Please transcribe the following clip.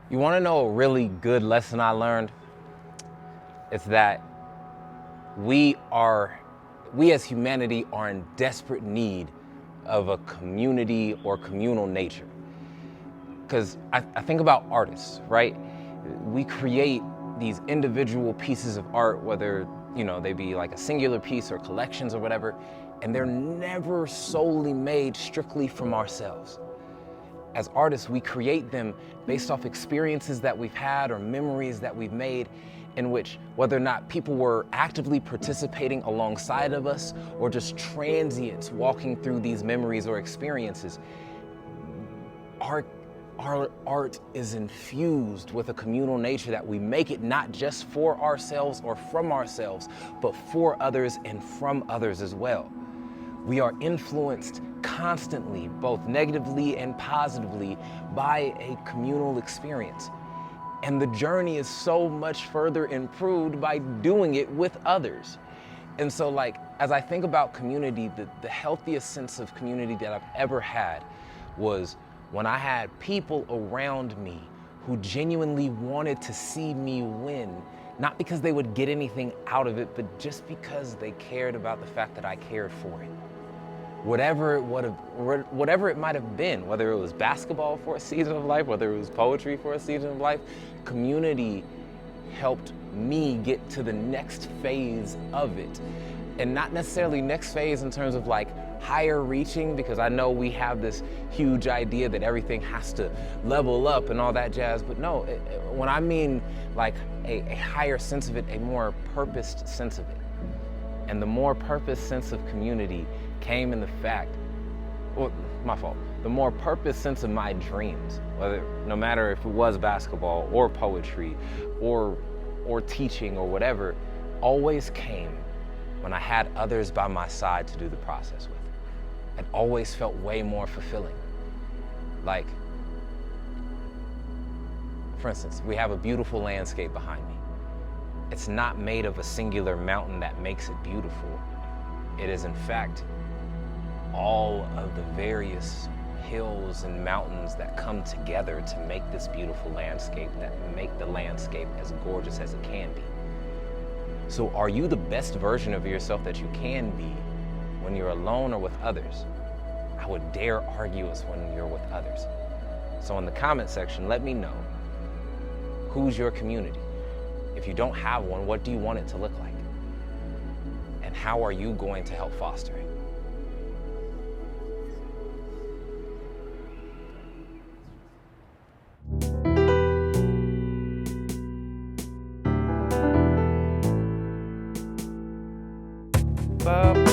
You want to know a really good lesson I learned? It's that we as humanity are in desperate need of a community or communal nature. Because I think about artists, right? We create these individual pieces of art, whether they be like a singular piece or collections or whatever, and they're never solely made strictly from ourselves. As artists, we create them based off experiences that we've had or memories that we've made, in which, whether or not people were actively participating alongside of us or just transients walking through these memories or experiences, our art is infused with a communal nature that we make it not just for ourselves or from ourselves, but for others and from others as well. We are influenced constantly, both negatively and positively, by a communal experience. And the journey is so much further improved by doing it with others. And so, as I think about community, the healthiest sense of community that I've ever had was when I had people around me who genuinely wanted to see me win, not because they would get anything out of it, but just because they cared about the fact that I cared for it. Whatever it might have been, whether it was basketball for a season of life, whether it was poetry for a season of life, community helped me get to the next phase of it. And not necessarily next phase in terms of higher reaching, because I know we have this huge idea that everything has to level up and all that jazz, but no, when I mean a higher sense of it, a more purposed sense of it. And the more purposed sense of community came in the fact, the more purposed sense of my dreams, no matter if it was basketball or poetry or teaching or whatever, always came when I had others by my side to do the process with. It always felt way more fulfilling. For instance, we have a beautiful landscape behind me. It's not made of a singular mountain that makes it beautiful. It is, in fact, all of the various hills and mountains that come together to make this beautiful landscape, that make the landscape as gorgeous as it can be. So are you the best version of yourself that you can be when you're alone or with others? I would dare argue it's when you're with others. So in the comment section, let me know, who's your community? If you don't have one, what do you want it to look like? And how are you going to help foster it? Bye.